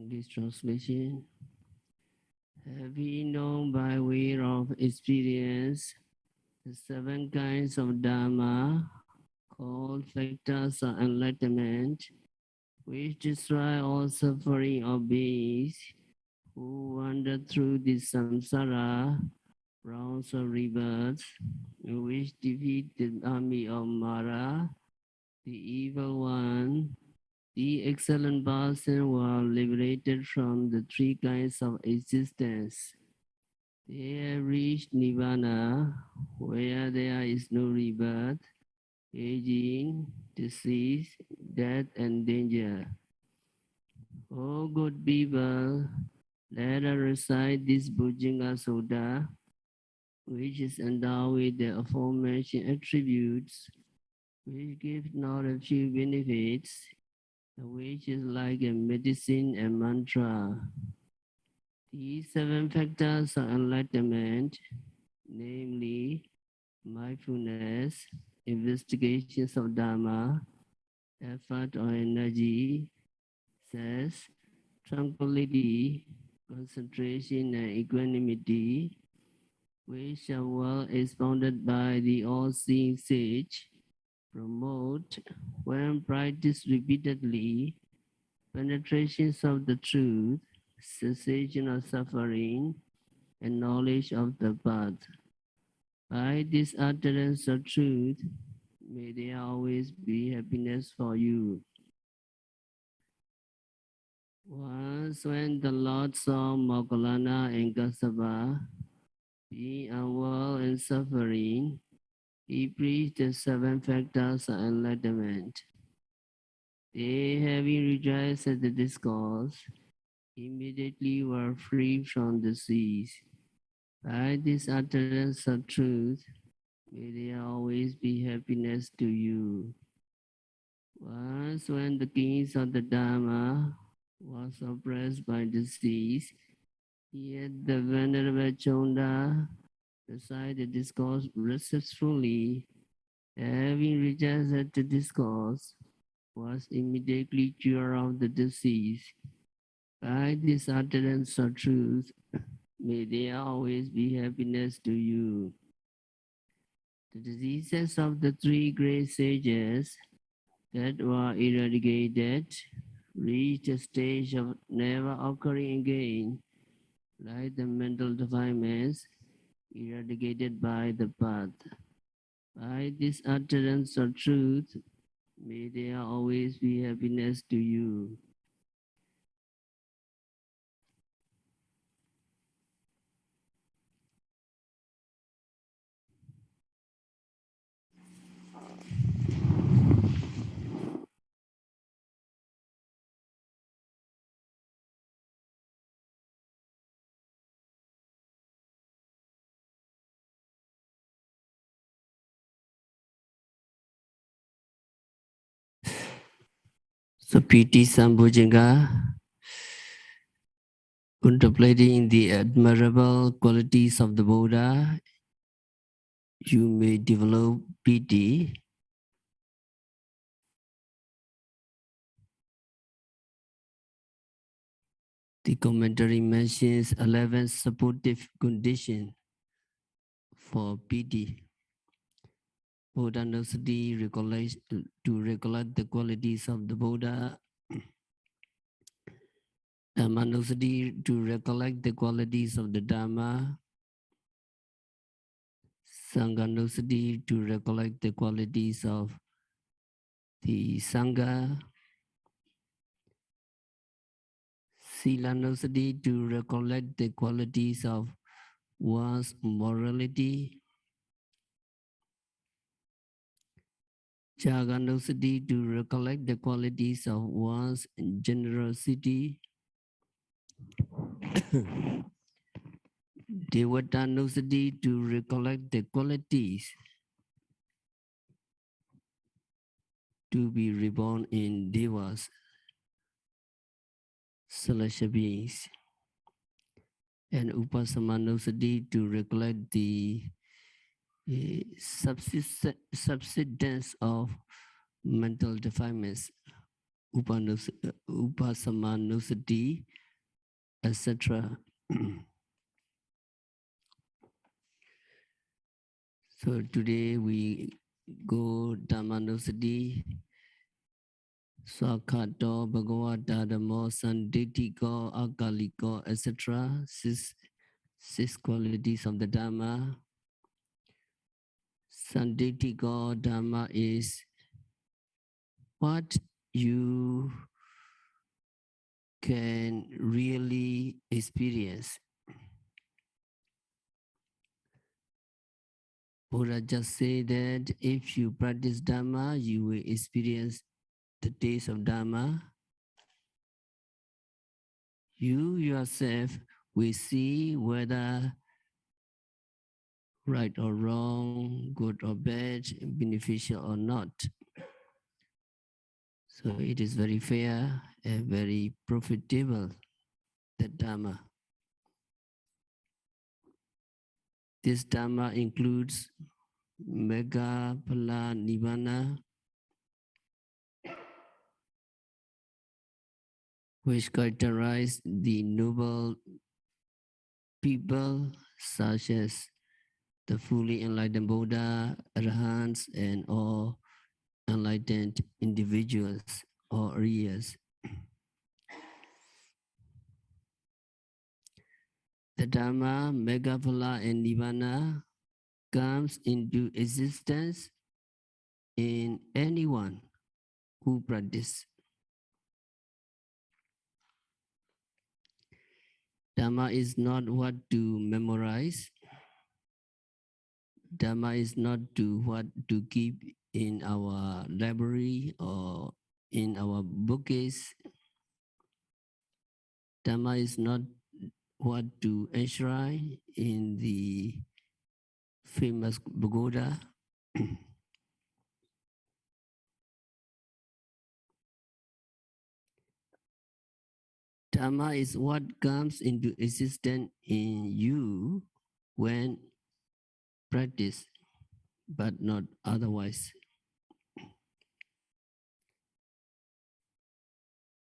English translation. Having known by way of experience the 7 kinds of Dharma called factors of enlightenment, which destroy all suffering of beings who wander through the samsara rounds of rebirth, which defeat the army of Mara, the evil one. The excellent person were liberated from the 3 kinds of existence. They have reached Nirvana, where there is no rebirth, aging, disease, death, and danger. O good people, let us recite this Bojjhangha Sutta, which is endowed with the aforementioned attributes, which give not a few benefits, which is like a medicine and mantra. These 7 factors of enlightenment, namely mindfulness, investigations of Dharma, effort or energy, cess, tranquility, concentration and equanimity, which are well expounded by the all-seeing sage, promote, when practiced repeatedly, penetrations of the truth, cessation of suffering, and knowledge of the path. By this utterance of truth, may there always be happiness for you. Once when the Lord saw Moggallana and Kassapa being unwell and suffering, he preached the 7 factors of enlightenment. They, having rejoiced at the discourse, immediately were free from disease. By this utterance of truth, may there always be happiness to you. Once when the kings of the Dharma was oppressed by disease, yet the Venerable Chonda recited the discourse successfully, having rejected the discourse, was immediately cured of the disease. By this utterance of truth, may there always be happiness to you. The diseases of the 3 great sages that were eradicated reached a stage of never occurring again, like the mental defilements eradicated by the path. By this utterance of truth, may there always be happiness to you. So P.T. Bojjhangha, contemplating the admirable qualities of the Buddha, you may develop pity. The commentary mentions 11 supportive conditions for pity. Buddha knows to recollect the qualities of the Buddha. Dhamma knows to recollect the qualities of the Dhamma. Sangha knows to recollect the qualities of the Sangha. Sila knows to recollect the qualities of one's morality. Jaga knows to recollect the qualities of one's generosity. Devata knows to recollect the qualities to be reborn in devas, celestial beings. And Upasama knows to recollect the subsidence of mental defilements. Upasama knows etc. So today we go Dhammanosati, Swakato, Bhagavata, Dhammo, Sanditiko, Akaliko, etc. Six qualities of the Dhamma. Sanditiko Dhamma is what you can really experience. Buddha just say that if you practice Dhamma, you will experience the taste of Dhamma. You yourself will see whether right or wrong, good or bad, beneficial or not. So it is very fair and very profitable, the Dhamma. This Dhamma includes Mega Phala Nibbana, which characterize the noble people such as the fully enlightened Buddha, Arahants, and all enlightened individuals or Ariyas. The Dhamma, Megaphala, and Nibbana comes into existence in anyone who practice. Dhamma is not what to memorize. Dhamma is not to what to keep in our library or in our bookcase. Dhamma is not what to enshrine in the famous pagoda. Dhamma is what comes into existence in you when practiced, but not otherwise.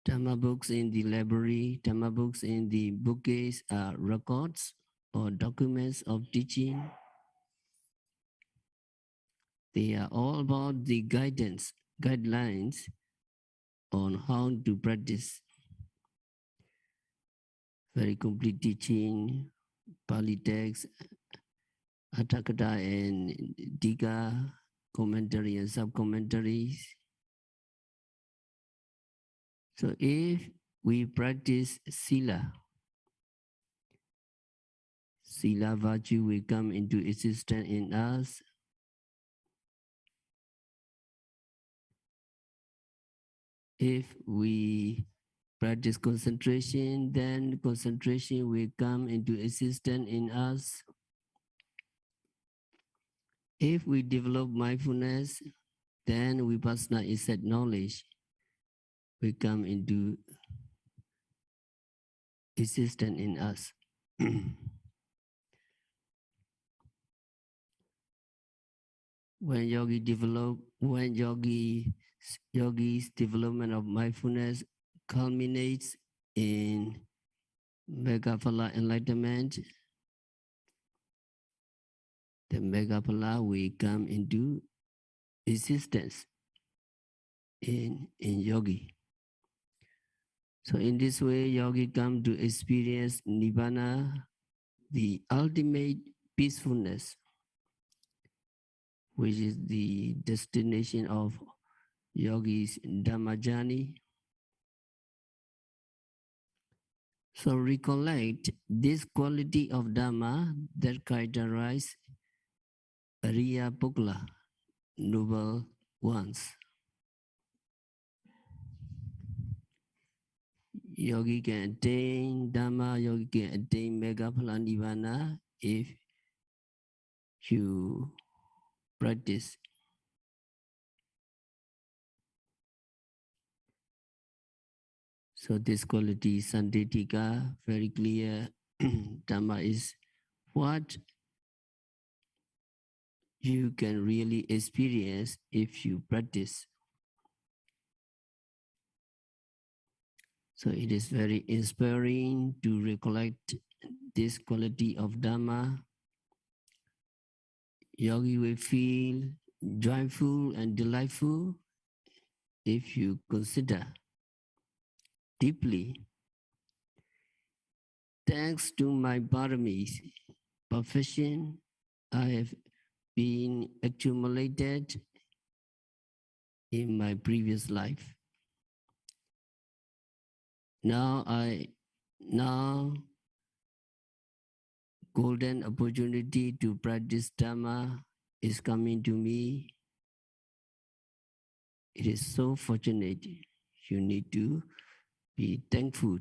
Dhamma books in the library, Dhamma books in the bookcase are records or documents of teaching. They are all about the guidelines on how to practice. Very complete teaching, Pali text, Atthakatha and Dika, commentary and sub-commentaries. So if we practice Sila, Sila virtue will come into existence in us. If we practice concentration, then concentration will come into existence in us. If we develop mindfulness, then vipassana insight knowledge will come into existence in us. When yogi's development of mindfulness culminates in Megaphala enlightenment, the Megaphala will come into existence in yogi. So in this way, yogi come to experience Nibbana, the ultimate peacefulness, which is the destination of yogi's Dhamma journey. So recollect this quality of Dhamma that characterize Ariya Pukla, noble ones. Yogi can attain Dhamma, yogi can attain Megaphala Nibbana if you practice. So this quality, Sanditika, very clear. Dhamma is what you can really experience if you practice. So it is very inspiring to recollect this quality of Dhamma. Yogi will feel joyful and delightful if you consider deeply. Thanks to my paramis, perfection I have been accumulated in my previous life. Now golden opportunity to practice Dhamma is coming to me. It is so fortunate. You need to be thankful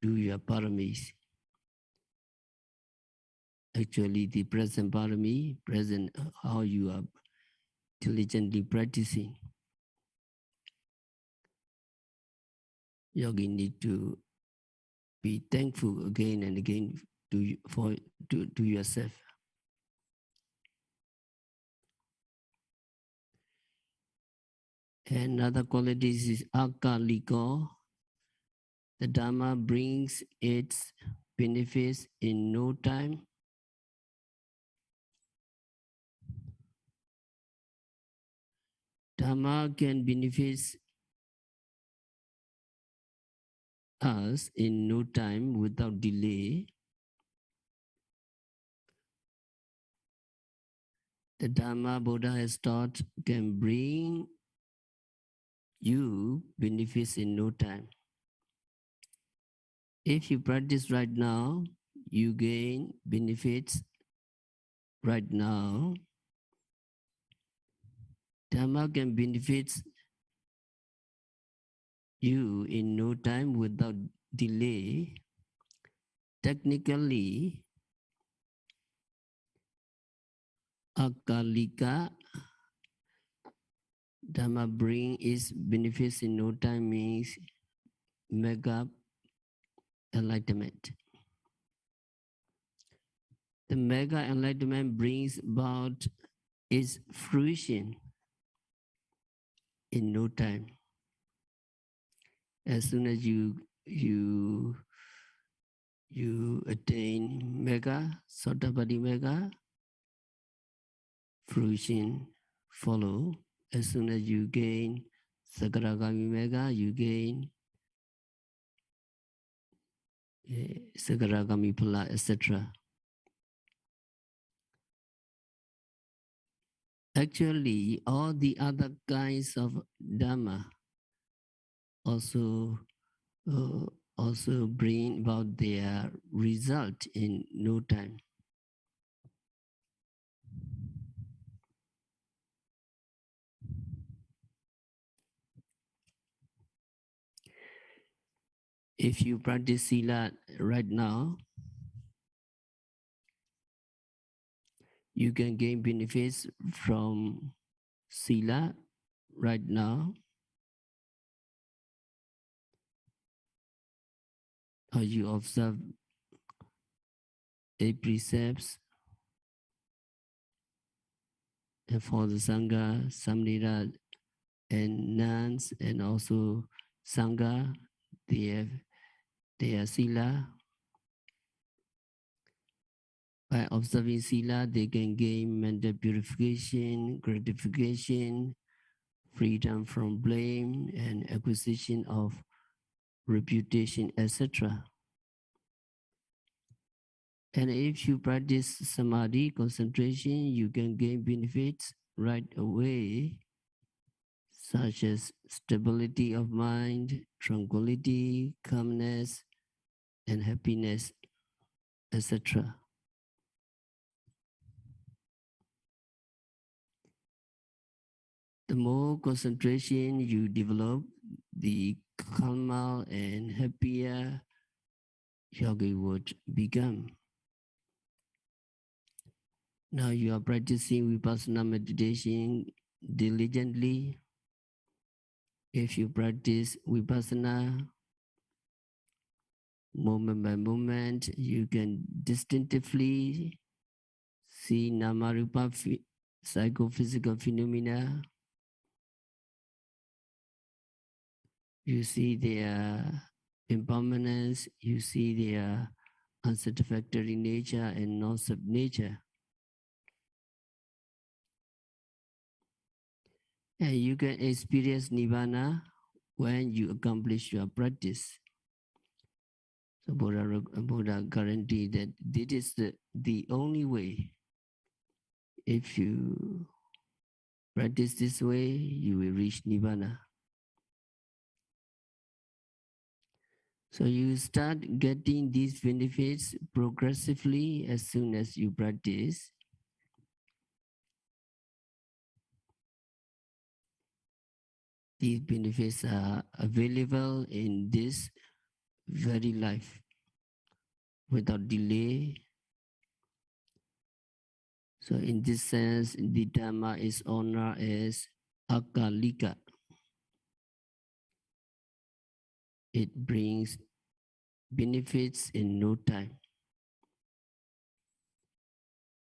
to your paramis. Actually, the present parami, present how you are diligently practicing. Yogi need to be thankful again and again to yourself. Another quality is akaliko. The Dhamma brings its benefits in no time. Dhamma can benefit us in no time without delay. The Dhamma Buddha has taught can bring you benefits in no time. If you practice right now, you gain benefits right now. Dhamma can benefit you in no time without delay. Technically, akalika Dhamma bring its benefits in no time means mega enlightenment. The mega enlightenment brings about its fruition in no time. As soon as you attain mega, Sotapaddi mega, fruition follow. As soon as you gain Sakaragami mega, you gain Sakaragami phala, etc. Actually, all the other kinds of Dhamma also also bring about their result in no time. If you practice Sila right now, you can gain benefits from Sila right now. Or you observe 8 precepts, and for the Sangha, Samnira, and nuns, and also Sangha, they have their Sila. By observing Sila, they can gain mental purification, gratification, freedom from blame, and acquisition of reputation, etc. And if you practice Samadhi, concentration, you can gain benefits right away, such as stability of mind, tranquility, calmness, and happiness, etc. The more concentration you develop, the calmer and happier yogi would become. Now you are practicing Vipassana meditation diligently. If you practice Vipassana moment by moment, you can distinctively see Namarupa psychophysical phenomena. You see their impermanence, you see their unsatisfactory nature and non-self nature. And you can experience Nibbana when you accomplish your practice. So Buddha guarantee that this is the only way. If you practice this way, you will reach Nibbana. So you start getting these benefits progressively as soon as you practice. These benefits are available in this very life without delay. So in this sense, the Dhamma is honored as akalika. It brings benefits in no time.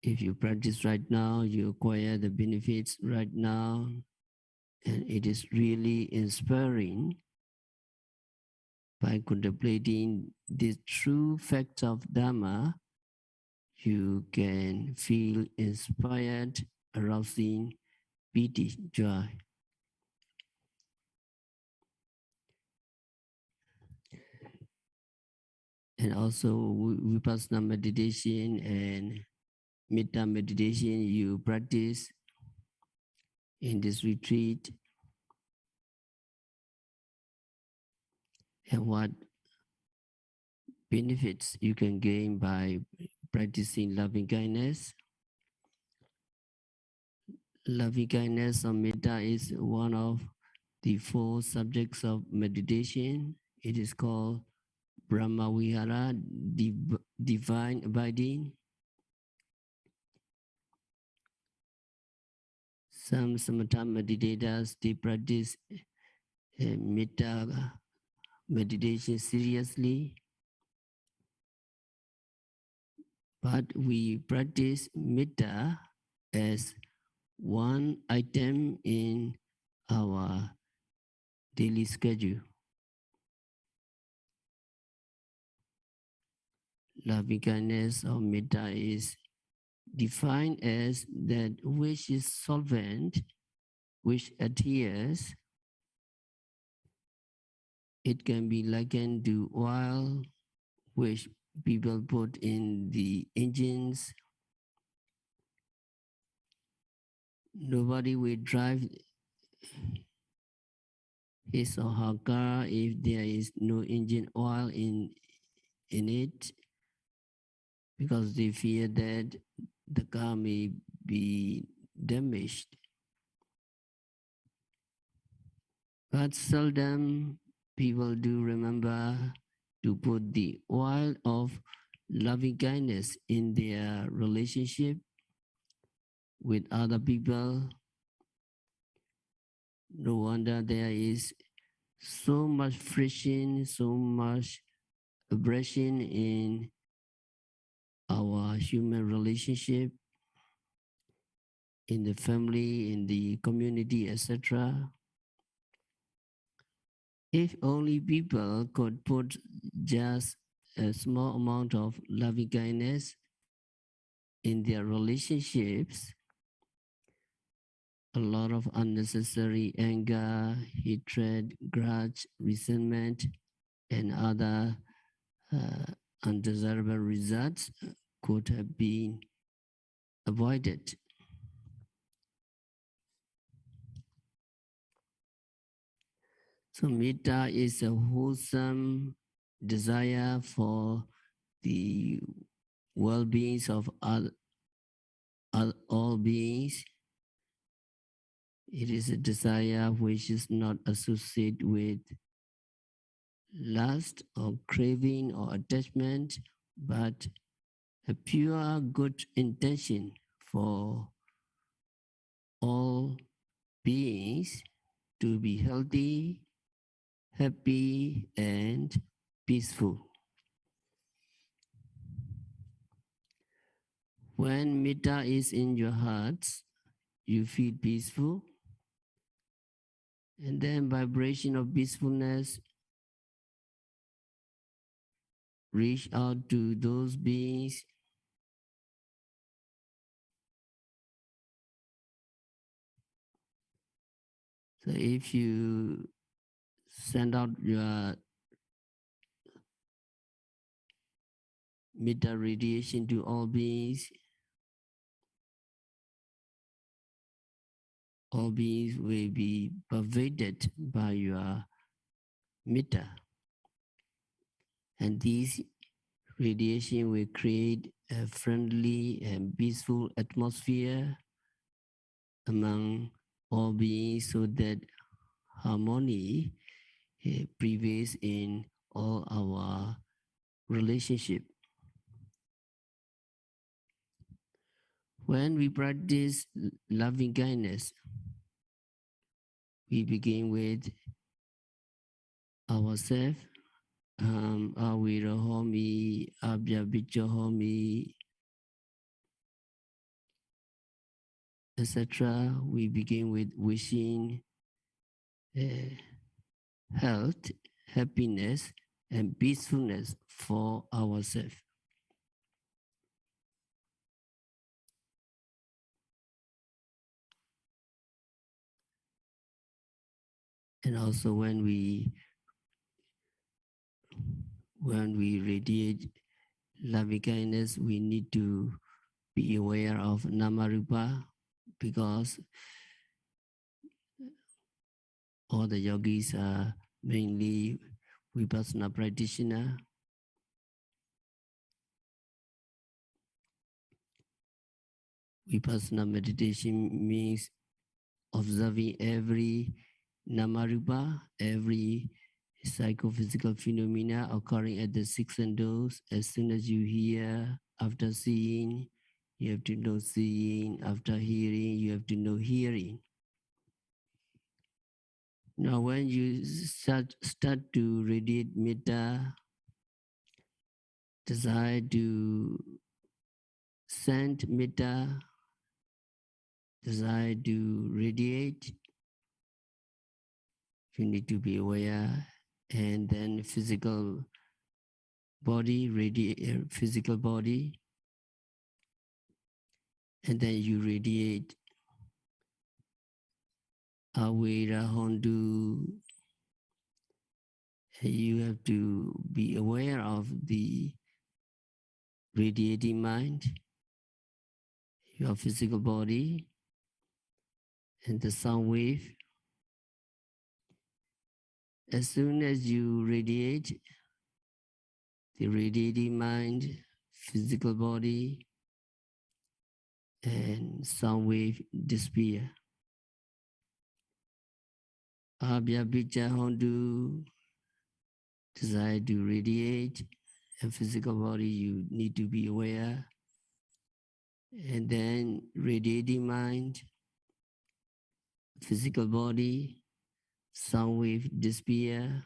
If you practice right now, you acquire the benefits right now, and it is really inspiring. By contemplating the true facts of Dhamma, you can feel inspired, arousing pity, joy. And also Vipassana meditation and Metta meditation you practice in this retreat, and what benefits you can gain by practicing loving kindness. Loving kindness or Metta is one of the 4 subjects of meditation. It is called Brahma Vihara, divine abiding. Some samatha meditators, they practice metta meditation seriously. But we practice metta as one item in our daily schedule. Loving kindness or metta is defined as that which is solvent, which adheres. It can be likened to oil, which people put in the engines. Nobody will drive his or her car if there is no engine oil in it, because they fear that the car may be damaged. But seldom people do remember to put the oil of loving kindness in their relationship with other people. No wonder there is so much friction, so much aggression in our human relationship, in the family, in the community, etc. If only people could put just a small amount of loving kindness in their relationships, a lot of unnecessary anger, hatred, grudge, resentment, and other undesirable results could have been avoided. So metta is a wholesome desire for the well-beings of all beings. It is a desire which is not associated with lust or craving or attachment, but a pure good intention for all beings to be healthy, happy, and peaceful. When metta is in your hearts, you feel peaceful, and then vibration of peacefulness reach out to those beings so if you send out your metta radiation to all beings will be pervaded by your metta. And this radiation will create a friendly and peaceful atmosphere among all beings so that harmony prevails in all our relationship. When we practice loving kindness, we begin with ourselves. Awirahomi, Abhyabichahomi, etc. We begin with wishing health, happiness, and peacefulness for ourselves. And also when we radiate loving kindness, we need to be aware of Namarupa because all the yogis are mainly Vipassana practitioner. Vipassana meditation means observing every Namarupa, every psychophysical phenomena occurring at the six senses. As soon as you hear, after seeing, you have to know seeing. After hearing, you have to know hearing. Now, when you start to radiate metta, desire to send metta, desire to radiate, you need to be aware. And then physical body, physical body, and then you radiate Awira Hondu. You have to be aware of the radiating mind, your physical body, and the sound wave. As soon as you radiate, the radiating mind, physical body, and sound wave disappear. Abhya Bija Hondu, desire to radiate, and physical body, you need to be aware. And then radiating mind, physical body, sound wave disappear.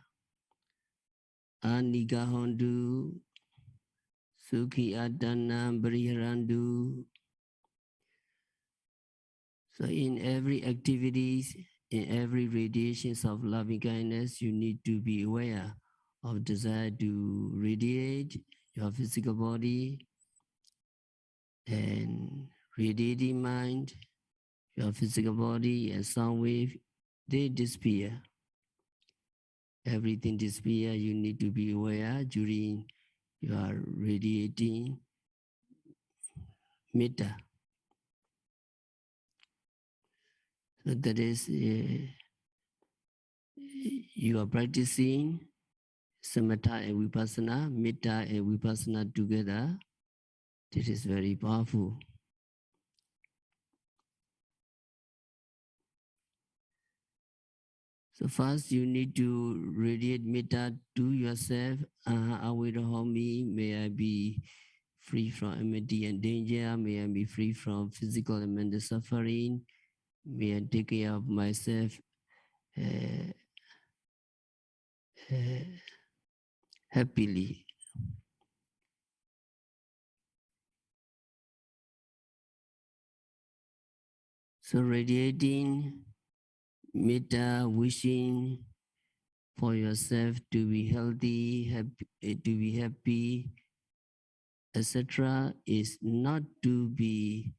Aniga Hondu, Sukhi Adana Bariharandu. So in every activities, in every radiations of loving kindness, you need to be aware of desire to radiate your physical body and radiating mind, your physical body and sound wave, they disappear. Everything disappear, you need to be aware during your radiating metta. So that is, you are practicing samatha and vipassana, metta and vipassana together. This is very powerful. So first you need to radiate metta to yourself. Awirahomi, may I be free from enmity and danger. May I be free from physical and mental suffering. May I take care of myself happily. So radiating metta, wishing for yourself to be healthy, to be happy, etc., is not to be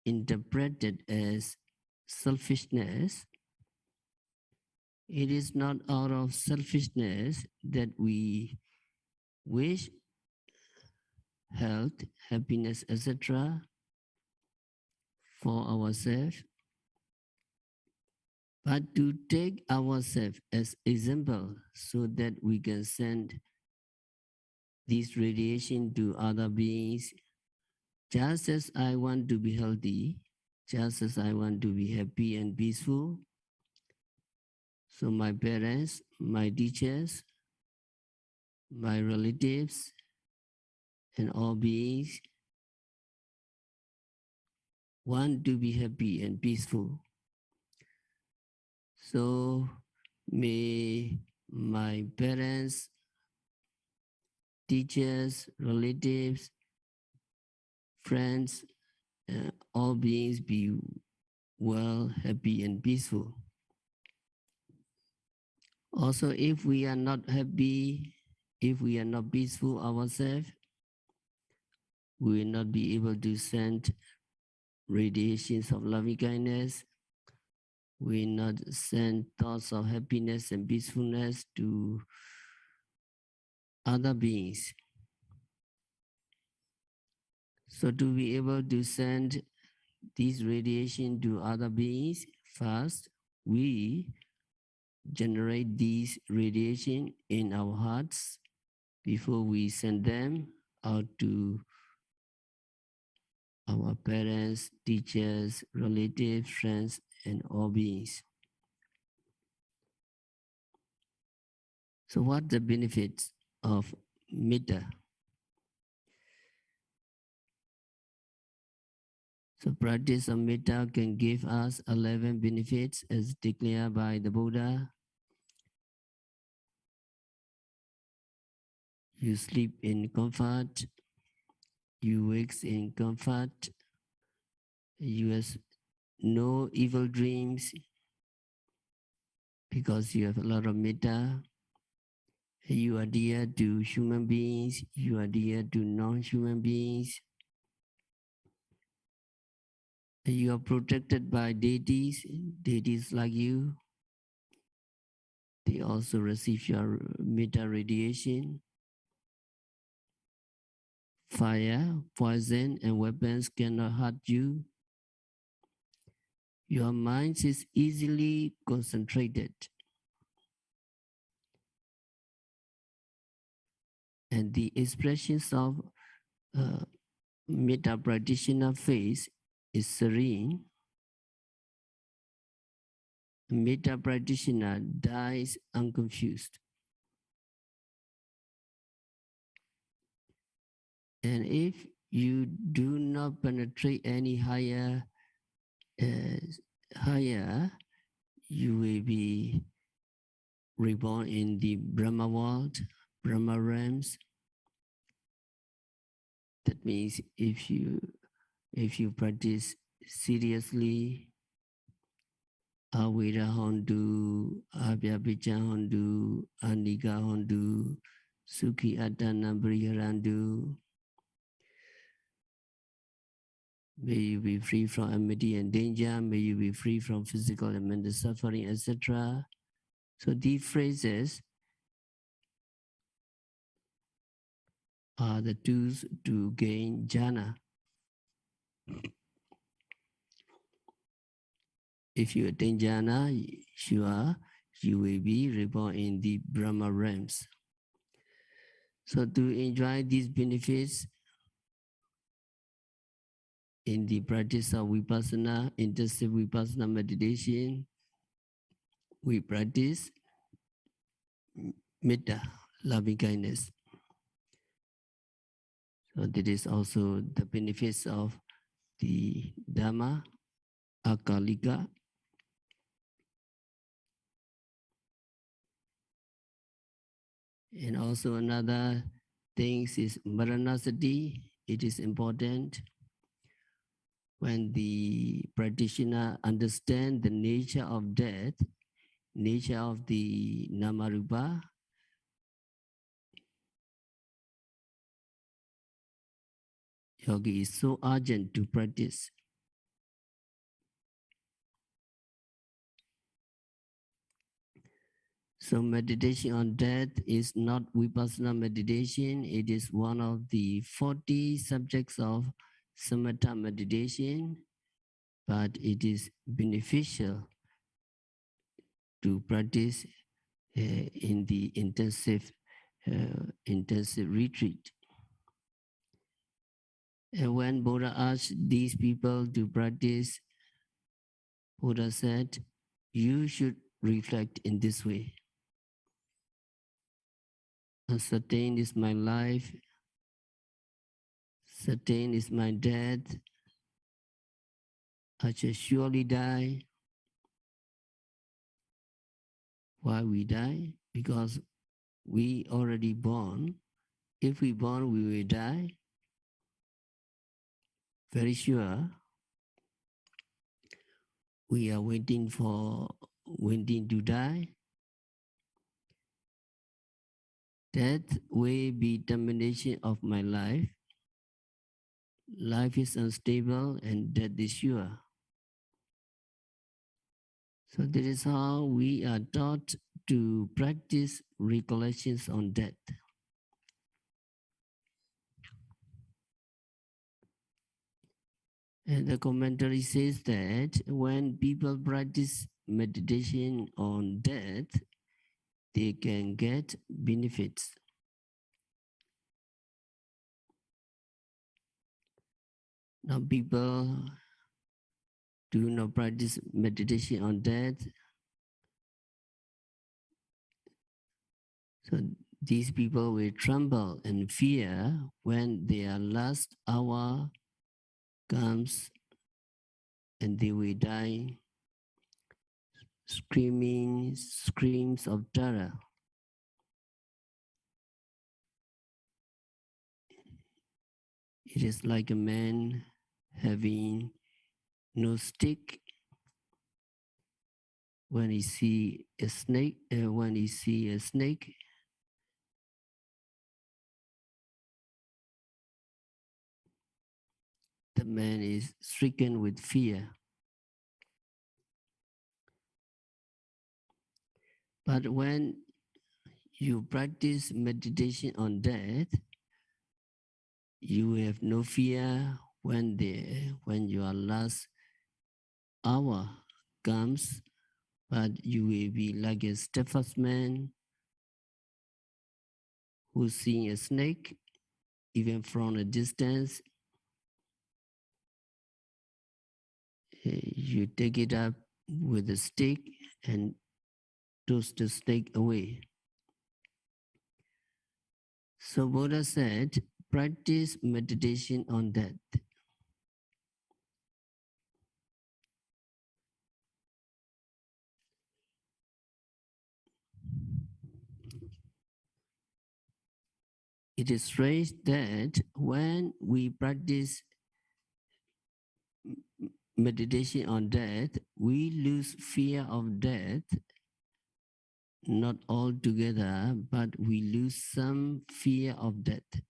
interpreted as selfishness. It is not out of selfishness that we wish health, happiness, etc. for ourselves, but to take ourselves as example so that we can send this radiation to other beings. Just as I want to be healthy, just as I want to be happy and peaceful, so my parents, my teachers, my relatives, and all beings want to be happy and peaceful. So may my parents, teachers, relatives, friends, all beings be well, happy, and peaceful. Also, if we are not happy, if we are not peaceful ourselves, we will not be able to send radiations of loving kindness. We will not send thoughts of happiness and peacefulness to other beings. So to be able to send this radiation to other beings, first, we generate these radiation in our hearts before we send them out to our parents, teachers, relatives, friends, and all beings. So what the benefits of metta? So practice of metta can give us 11 benefits as declared by the Buddha. You sleep in comfort, you wake in comfort, you have no evil dreams because you have a lot of metta. You are dear to human beings, you are dear to non-human beings. You are protected by deities, deities like you. They also receive your metta radiation. Fire, poison, and weapons cannot hurt you. Your mind is easily concentrated. And the expressions of metta practitioner face is serene. Metta practitioner dies unconfused. And if you do not penetrate any higher, you will be reborn in the Brahma world, Brahma realms. That means if you practice seriously, Awira Hondu, Abhya Picha Hondu, Anika Hondu, Sukhi Atana Briharandu. May you be free from enmity and danger. May you be free from physical and mental suffering, etc. So these phrases are the tools to gain jhana. If you attain jhana, you will be reborn in the Brahma realms. So to enjoy these benefits in the practice of vipassana, intensive vipassana meditation, we practice metta, loving kindness. So that is also the benefits of the Dhamma, Akalika. And also another thing is Maranasati. It is important when the practitioner understands the nature of death, nature of the Namarupa, yogi is so urgent to practice. So meditation on death is not vipassana meditation. It is one of the 40 subjects of samatha meditation, but it is beneficial to practice in the intensive retreat. And when Buddha asked these people to practice, Buddha said, you should reflect in this way. Certain is my life, certain is my death, I shall surely die. Why we die? Because we already born. If we born, we will die. Very sure. We are waiting to die. Death will be termination of my life. Life is unstable and death is sure. So that is how we are taught to practice recollections on death. And the commentary says that when people practice meditation on death, they can get benefits. Now people do not practice meditation on death. So these people will tremble and fear when their last hour comes and they will die, screams of terror. It is like a man having no stick when he see a snake. The man is stricken with fear. But when you practice meditation on death, you have no fear when your last hour comes, but you will be like a steadfast man who's seeing a snake, even from a distance. You take it up with a stick and toss the snake away. So Buddha said, practice meditation on death. It is strange that when we practice meditation on death, we lose fear of death, not altogether, but we lose some fear of death.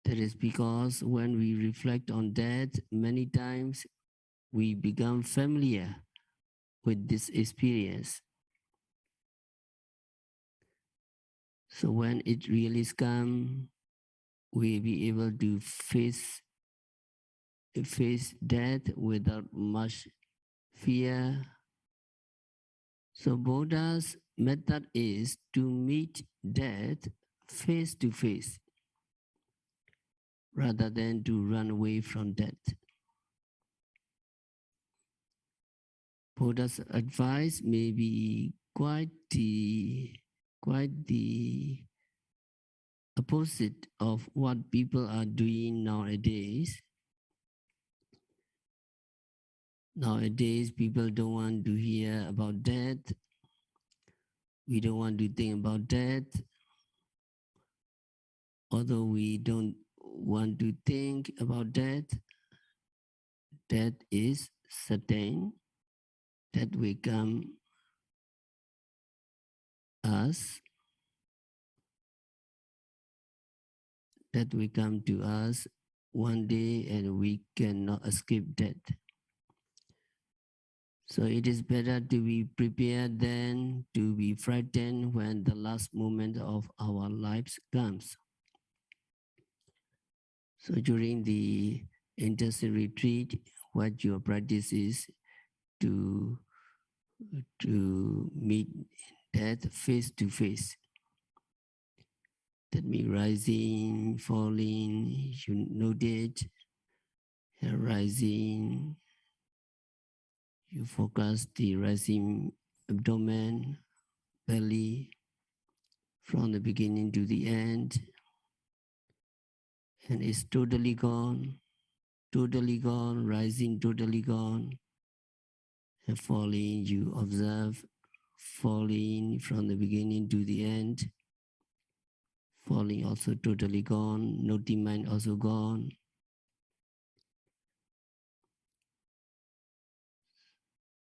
That is because when we reflect on death, many times we become familiar with this experience. So when it really comes, we'll be able to face death without much fear. So Buddha's method is to meet death face to face rather than to run away from death. Buddha's advice may be quite the opposite of what people are doing nowadays. Nowadays, people don't want to hear about death. We don't want to think about death. Although we don't want to think about death, death is certain that will come us, that will come to us one day, and we cannot escape death. So it is better to be prepared than to be frightened when the last moment of our lives comes. So during the intensive retreat, what your practice is to meet death face to face. That means rising, falling, you note it, rising, you focus the rising abdomen, belly, from the beginning to the end, and it's totally gone, rising, totally gone, and falling, you observe, falling from the beginning to the end, falling also totally gone, noting mind also gone.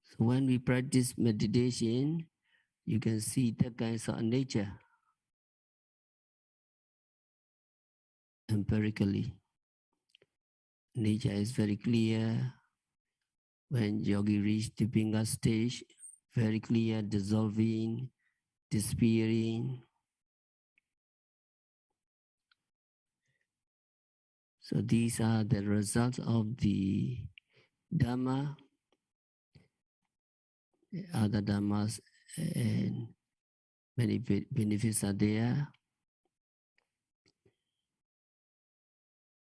So when we practice meditation, you can see that kinds of nature empirically. Nature is very clear. When yogi reach the Bojjhanga stage, very clear, dissolving, disappearing. So these are the results of the Dhamma, other Dhammas, and many benefits are there.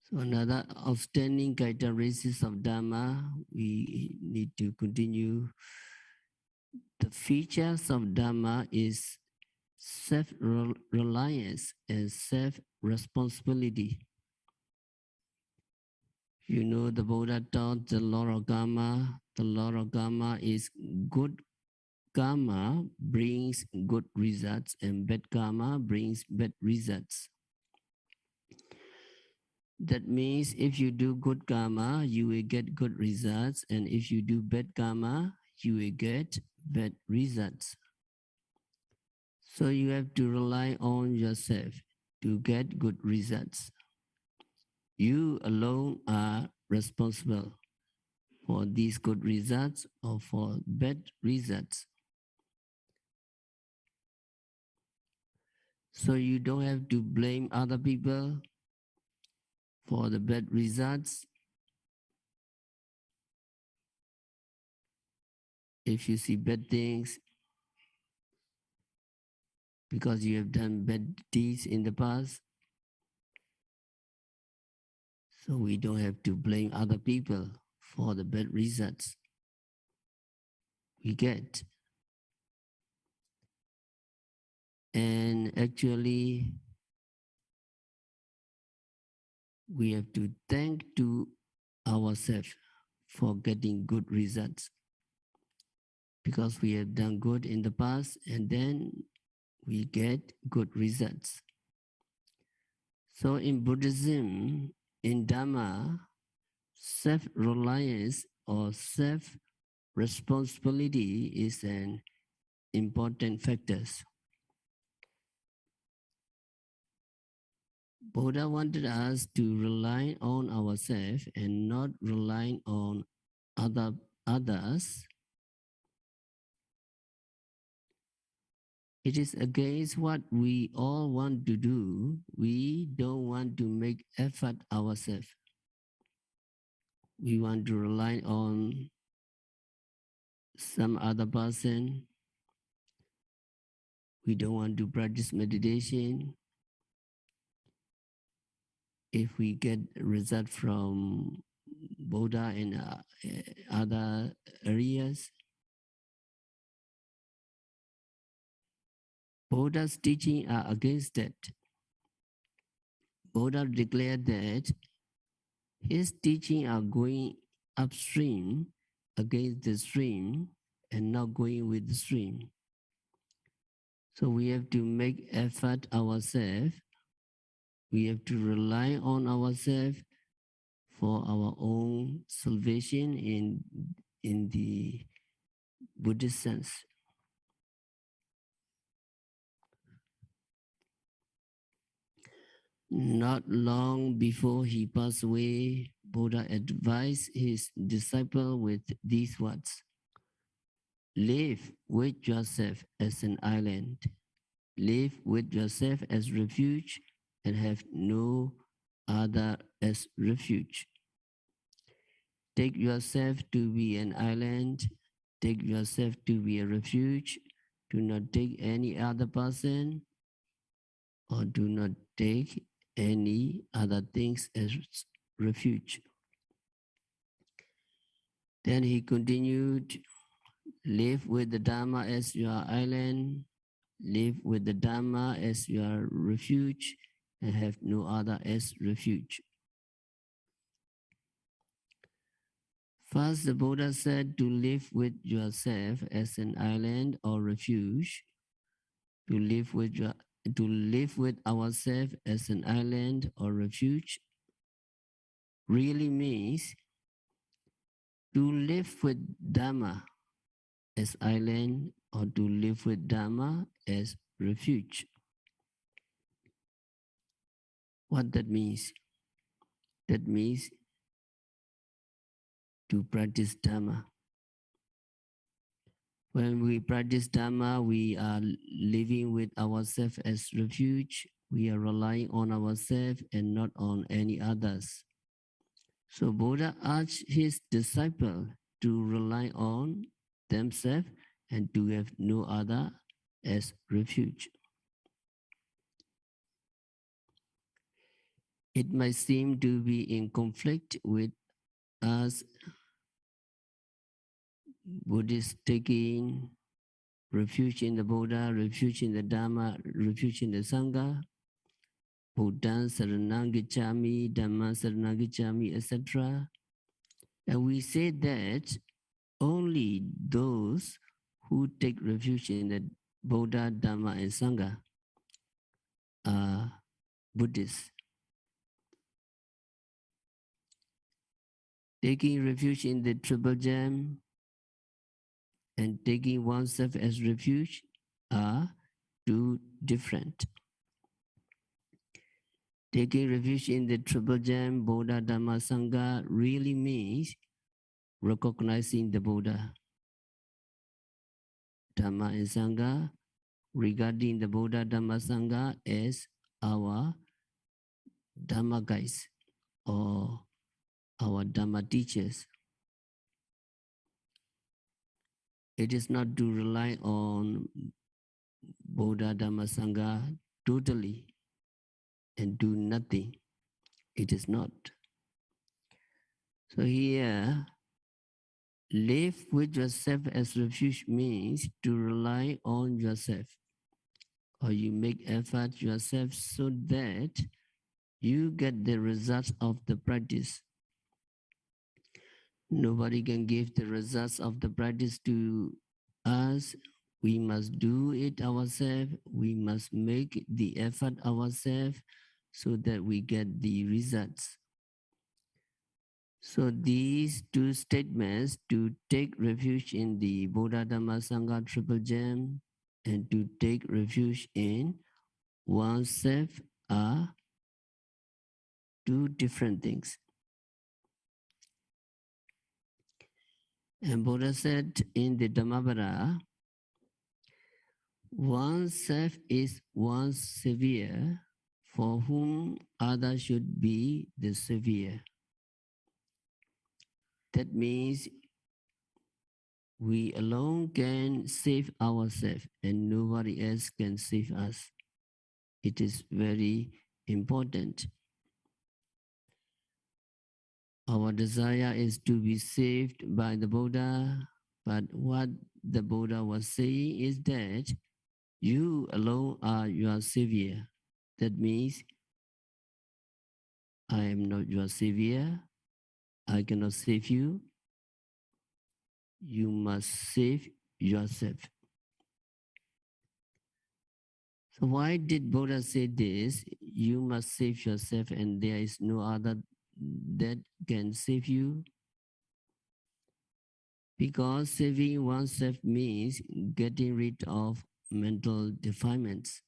So another outstanding characteristic of Dhamma, we need to continue. The features of Dhamma is self-reliance and self-responsibility. You know, the Buddha taught the law of karma. The law of karma is good karma brings good results and bad karma brings bad results. That means if you do good karma, you will get good results, and if you do bad karma, you will get bad results. So you have to rely on yourself to get good results. You alone are responsible for these good results or for bad results. So you don't have to blame other people for the bad results. If you see bad things because you have done bad deeds in the past, so we don't have to blame other people for the bad results we get. And actually, we have to thank to ourselves for getting good results, because we have done good in the past and then we get good results. So in Buddhism, in Dhamma, self-reliance or self-responsibility is an important factor. Buddha wanted us to rely on ourselves and not rely on others. It is against what we all want to do. We don't want to make effort ourselves. We want to rely on some other person. We don't want to practice meditation. If we get result from Buddha and other areas, Buddha's teaching are against that. Buddha declared that his teaching are going upstream against the stream and not going with the stream. So we have to make effort ourselves. We have to rely on ourselves for our own salvation in in the Buddhist sense. Not long before he passed away, Buddha advised his disciple with these words: live with yourself as an island, live with yourself as refuge, and have no other as refuge. Take yourself to be an island, take yourself to be a refuge. Do not take any other person, or do not take any other things as refuge. Then he continued, live with the Dharma as your island, live with the Dharma as your refuge, and have no other as refuge. First, the Buddha said to live with yourself as an island or refuge, to live with ourselves as an island or refuge really means to live with Dhamma as island or to live with Dhamma as refuge. What that means? That means to practice Dhamma. When we practice Dhamma, we are living with ourselves as refuge. We are relying on ourselves and not on any others. So Buddha urged his disciple to rely on themselves and to have no other as refuge. It might seem to be in conflict with us Buddhists taking refuge in the Buddha, refuge in the Dhamma, refuge in the Sangha, Buddha Saranang Gacchami, Dhamma Saranang Gacchami, etc. And we say that only those who take refuge in the Buddha, Dhamma, and Sangha are Buddhists. Taking refuge in the Triple Gem and taking oneself as refuge are two different. Taking refuge in the Triple Gem, Buddha, Dhamma, Sangha really means recognizing the Buddha, Dhamma, and Sangha, regarding the Buddha, Dhamma, Sangha as our Dhamma guides or our Dhamma teachers. It is not to rely on Buddha, Dhamma, Sangha totally and do nothing. It is not. So here, live with yourself as refuge means to rely on yourself, or you make effort yourself so that you get the results of the practice. Nobody can give the results of the practice to us. We must do it ourselves. We must make the effort ourselves so that we get the results. So these two statements, to take refuge in the Buddha, Dhamma, Sangha Triple Gem and to take refuge in oneself, are two different things. And Buddha said in the Dhammavada, oneself is one's savior, for whom others should be the savior. That means we alone can save ourselves and nobody else can save us. It is very important. Our desire is to be saved by the Buddha, but what the Buddha was saying is that you alone are your savior. That means I am not your savior. I cannot save you. You must save yourself. So why did Buddha say this? You must save yourself and there is no other that can save you. Because saving oneself means getting rid of mental defilements.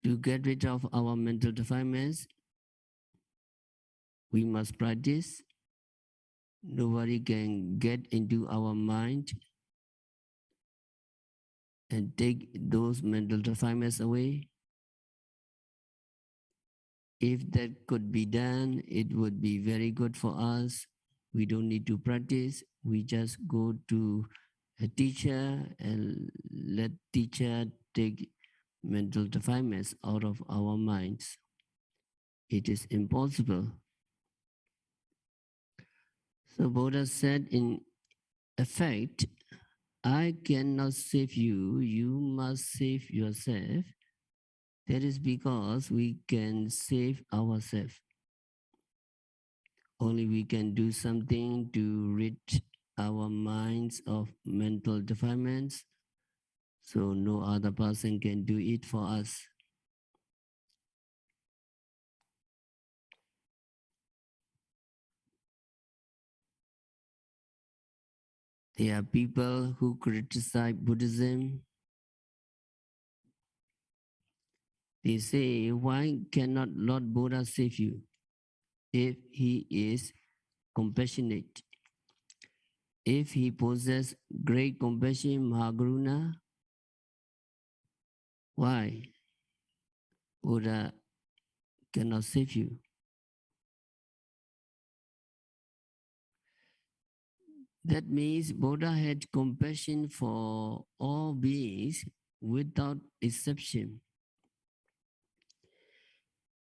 To get rid of our mental defilements, we must practice. Nobody can get into our mind and take those mental defilements away. If that could be done, it would be very good for us. We don't need to practice. We just go to a teacher and let teacher take mental defilements out of our minds. It is impossible. So Buddha said in effect, I cannot save you, you must save yourself. That is because we can save ourselves. Only we can do something to rid our minds of mental defilements, so no other person can do it for us. There are people who criticize Buddhism. They say, why cannot Lord Buddha save you if he is compassionate? If he possesses great compassion, Mahakaruna, why Buddha cannot save you? That means Buddha had compassion for all beings without exception.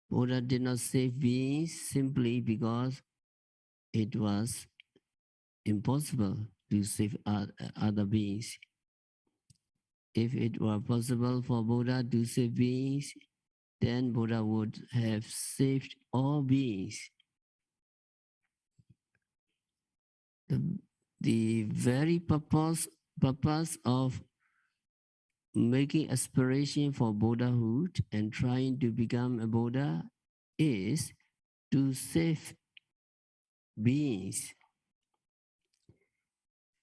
Buddha did not save beings simply because it was impossible to save other beings. If it were possible for Buddha to save beings, then Buddha would have saved all beings. The very purpose of making aspiration for Buddhahood and trying to become a Buddha is to save beings.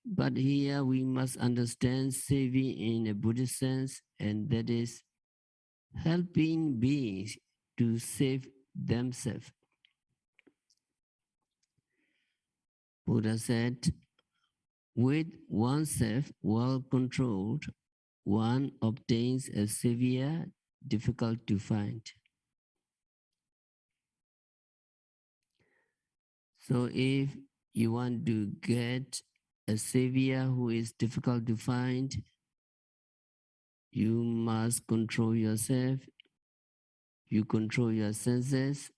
But here we must understand saving in a Buddhist sense, and that is helping beings to save themselves. Buddha said, with oneself well controlled, one obtains a savior difficult to find. So if you want to get a savior who is difficult to find, you must control yourself. You control your senses,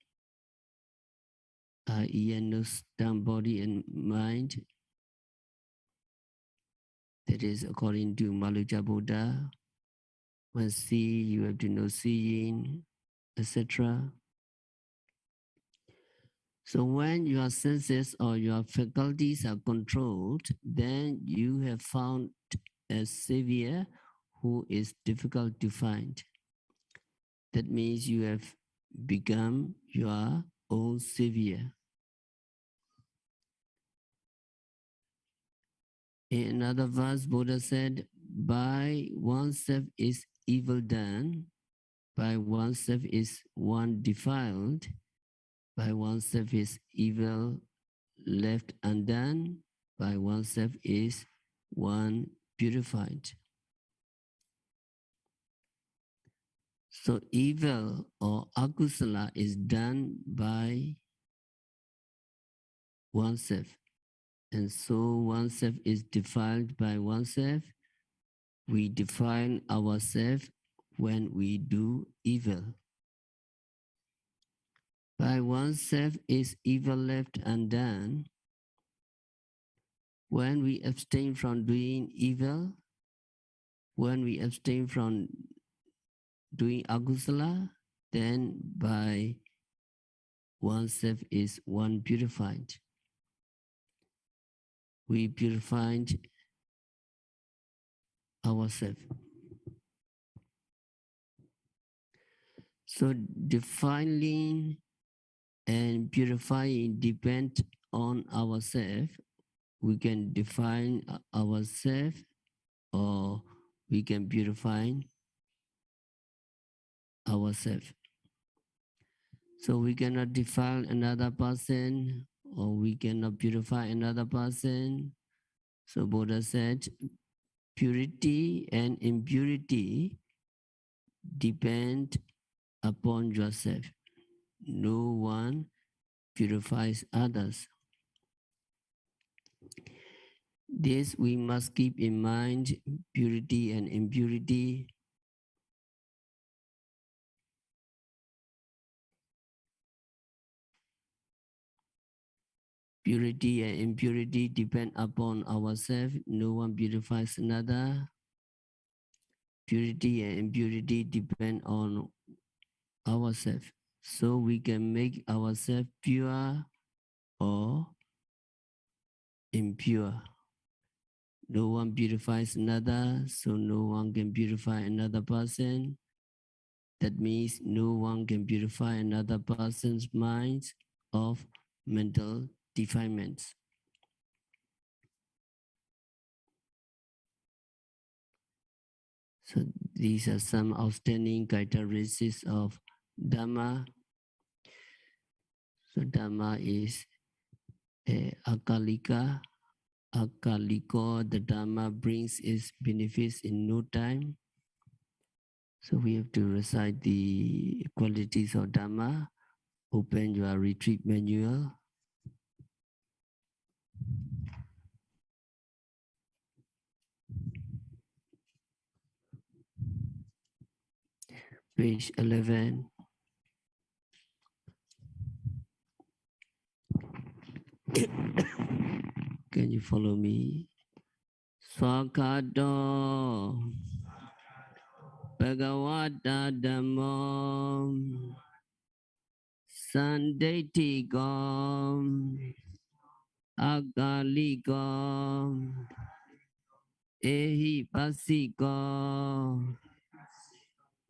i.e., understand body and mind. That is according to Maluja Buddha. When see, you have to know seeing, etc. So when your senses or your faculties are controlled, then you have found a savior who is difficult to find. That means you have become your own savior. In another verse, Buddha said, by oneself is evil done, by oneself is one defiled, by oneself is evil left undone, by oneself is one purified. So evil or akusala is done by oneself. And so oneself is defiled by oneself. We define ourselves when we do evil. By oneself is evil left undone. When we abstain from doing evil, when we abstain from doing akusala, then by oneself is one purified. We purified ourselves. So defiling And purifying depends on ourselves. We can define ourselves, or we can purify ourselves. So we cannot defile another person, or we cannot purify another person. So Buddha said, purity and impurity depend upon yourself. No one purifies others. This we must keep in mind. Purity and impurity Purity and impurity depend upon ourselves. No one purifies another. Purity and impurity depend on ourselves. So we can make ourselves pure or impure. No one purifies another, so no one can purify another person. That means no one can purify another person's mind of mental defilements. So these are some outstanding characteristics of Dhamma. So Dhamma is akalika. Akaliko, the Dhamma brings its benefits in no time. So we have to recite the qualities of Dhamma. Open your retreat manual. Page 11. Can you follow me? Swakado Bhagavata Dhammo Sandaitikam Akalikam Ehi Pasikam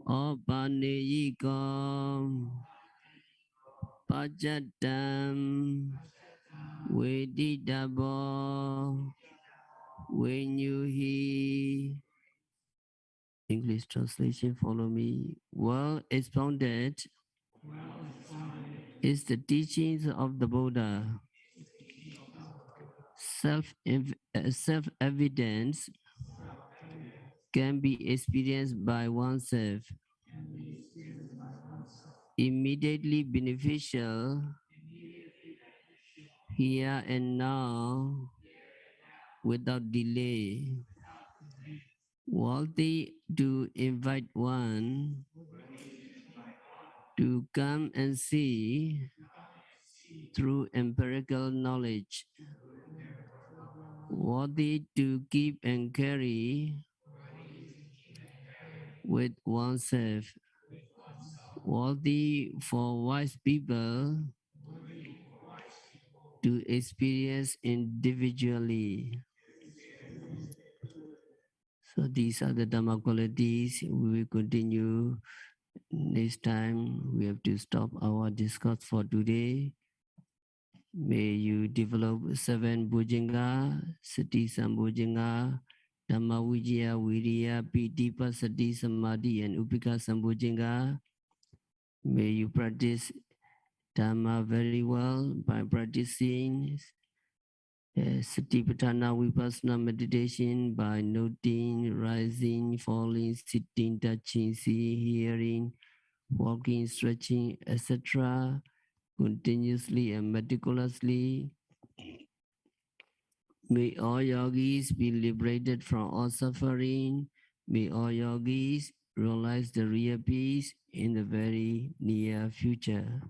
Opaneyikam Pajatam Vedidabo when you hear. English translation, follow me. Well expounded is the teachings of the Buddha. Self-evidence can be experienced by oneself. Immediately beneficial here and now without delay. Worthy to invite one to come and see through empirical knowledge. Worthy to keep and carry with oneself. Worthy for wise people to experience individually. So these are the Dhamma qualities. We will continue next time. We have to stop our discourse for today. May you develop 7 Bojjhangha, Sati Sambojjhangha, Dhamma Vijaya, Viriya, Piti, Pasati, Samadhi, and Upeka Sambojjhangha. May you practice Dhamma very well by practicing Satipatthana Vipassana meditation by noting, rising, falling, sitting, touching, seeing, hearing, walking, stretching, etc. continuously and meticulously. May all yogis be liberated from all suffering. May all yogis realize the real peace in the very near future.